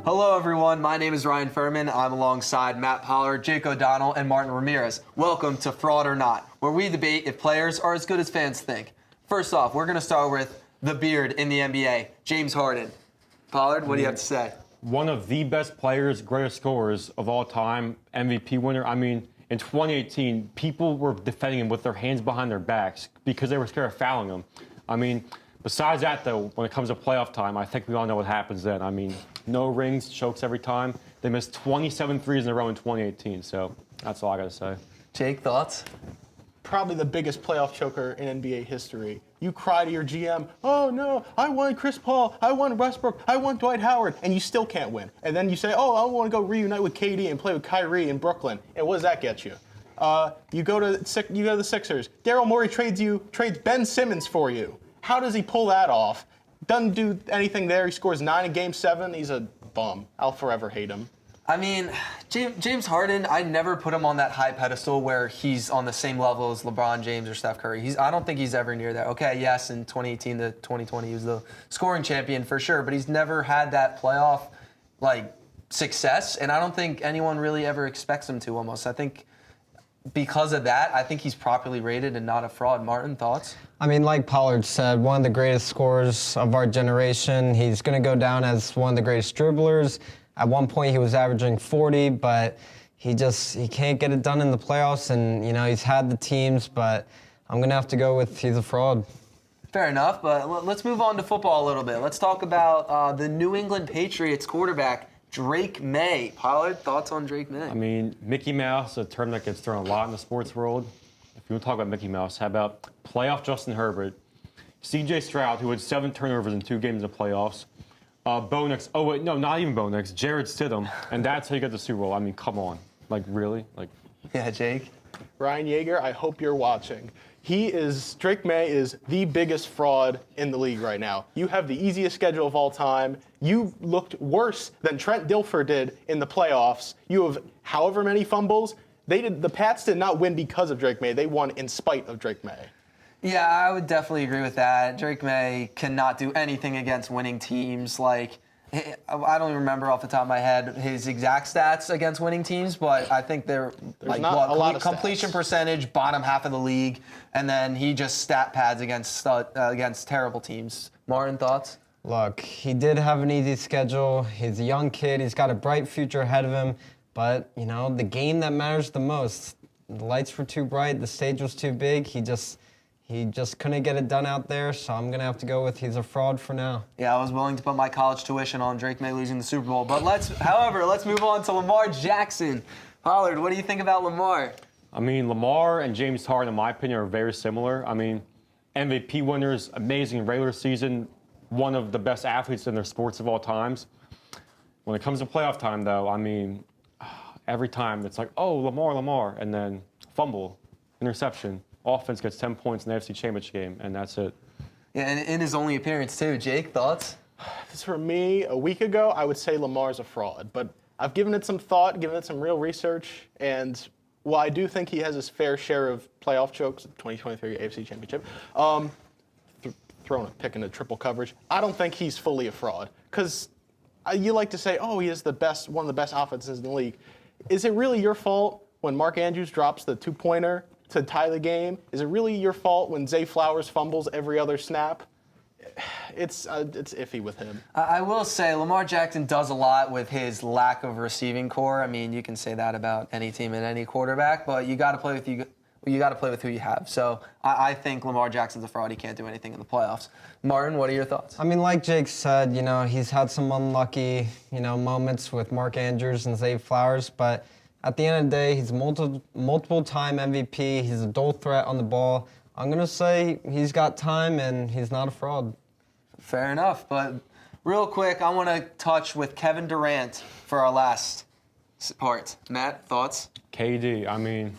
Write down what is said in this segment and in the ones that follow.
Hello, everyone. My name is Ryan Furman. I'm alongside Matt Pollard, Jake O'Donnell, and Martin Ramirez. Welcome to Fraud or Not, where we debate if players are as good as fans think. First off, we're going to start with the beard in the NBA, James Harden. Pollard, what do you have to say? One of the best players, greatest scorers of all time, MVP winner. I mean, in 2018, people were defending him with their hands behind their backs because they were scared of fouling him. I mean, besides that, though, when it comes to playoff time, I think we all know what happens then. I mean, no rings, chokes every time. They missed 27 threes in a row in 2018, so that's all I got to say. Jake, thoughts? Probably the biggest playoff choker in NBA history. You cry to your GM, oh no, I want Chris Paul, I want Westbrook, I want Dwight Howard, and you still can't win. And then you say, oh, I want to go reunite with KD and play with Kyrie in Brooklyn. And what does that get you? You go to the Sixers. Daryl Morey trades Ben Simmons for you. How does he pull that off? Doesn't do anything there. He scores 9 in Game 7. He's a bum. I'll forever hate him. I mean, James Harden, I never put him on that high pedestal where he's on the same level as LeBron James or Steph Curry. I don't think he's ever near that. Okay, yes, in 2018 to 2020, he was the scoring champion for sure, but he's never had that playoff success, and I don't think anyone really ever expects him to almost. I think because of that, I think he's properly rated and not a fraud. Martin, thoughts? I mean, like Pollard said, one of the greatest scorers of our generation. He's going to go down as one of the greatest dribblers. At one point, he was averaging 40, but he can't get it done in the playoffs. And, he's had the teams, but I'm going to have to go with he's a fraud. Fair enough, but let's move on to football a little bit. Let's talk about the New England Patriots quarterback, Drake May. Pollard, thoughts on Drake May? I mean, Mickey Mouse, a term that gets thrown a lot in the sports world. If you want to talk about Mickey Mouse, how about playoff Justin Herbert, C.J. Stroud, who had 7 turnovers in 2 games in the playoffs, Bo Nix, oh wait, no, not even Bo Nix, Jared Stidham, and that's how you get the Super Bowl. I mean, come on. Really? Yeah, Jake? Ryan Yeager, I hope you're watching. Drake May is the biggest fraud in the league right now. You have the easiest schedule of all time. You looked worse than Trent Dilfer did in the playoffs. You have however many fumbles. The Pats did not win because of Drake May. They won in spite of Drake May. Yeah, I would definitely agree with that. Drake May cannot do anything against winning teams. I don't even remember off the top of my head his exact stats against winning teams, but I think they're not a lot of completion stats. Percentage, bottom half of the league, and then he just stat pads against terrible teams. Martin, thoughts? Look, he did have an easy schedule. He's a young kid. He's got a bright future ahead of him. But, the game that matters the most, the lights were too bright, the stage was too big. He just couldn't get it done out there, so I'm going to have to go with he's a fraud for now. Yeah, I was willing to put my college tuition on Drake May losing the Super Bowl. But let's move on to Lamar Jackson. Pollard, what do you think about Lamar? I mean, Lamar and James Harden, in my opinion, are very similar. I mean, MVP winners, amazing regular season, one of the best athletes in their sports of all times. When it comes to playoff time, though, I mean, every time it's like, oh, Lamar, and then fumble, interception. Offense gets 10 points in the AFC Championship game, and that's it. Yeah, and in his only appearance, too. Jake, thoughts? For me, a week ago, I would say Lamar's a fraud. But I've given it some thought, given it some real research, and while I do think he has his fair share of playoff chokes, 2023 AFC Championship, throwing a pick into triple coverage, I don't think he's fully a fraud. Because you like to say, oh, he is one of the best offenses in the league. Is it really your fault when Mark Andrews drops the 2-pointer to tie the game? Is it really your fault when Zay Flowers fumbles every other snap? It's iffy with him. I will say Lamar Jackson does a lot with his lack of receiving core. I mean, you can say that about any team and any quarterback, but you got to play with who you have. So I think Lamar Jackson's a fraud. He can't do anything in the playoffs. Martin, what are your thoughts? I mean, like Jake said, he's had some unlucky, moments with Mark Andrews and Zay Flowers, but at the end of the day, he's multiple-time MVP. He's a dual threat on the ball. I'm going to say he's got time and he's not a fraud. Fair enough. But real quick, I want to touch with Kevin Durant for our last part. Matt, thoughts? KD, I mean,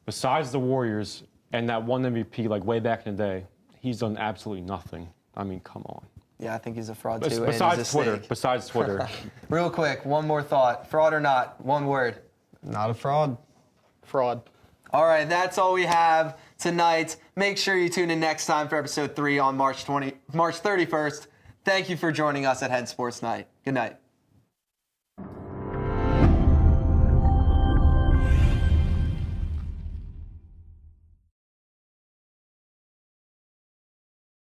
besides the Warriors and that one MVP way back in the day, he's done absolutely nothing. I mean, come on. Yeah, I think he's a fraud too. Besides Twitter. Real quick, one more thought. Fraud or not? One word. Not a fraud. Fraud. All right, that's all we have tonight. Make sure you tune in next time for episode 3 on March 31st. Thank you for joining us at Head Sports Night. Good night.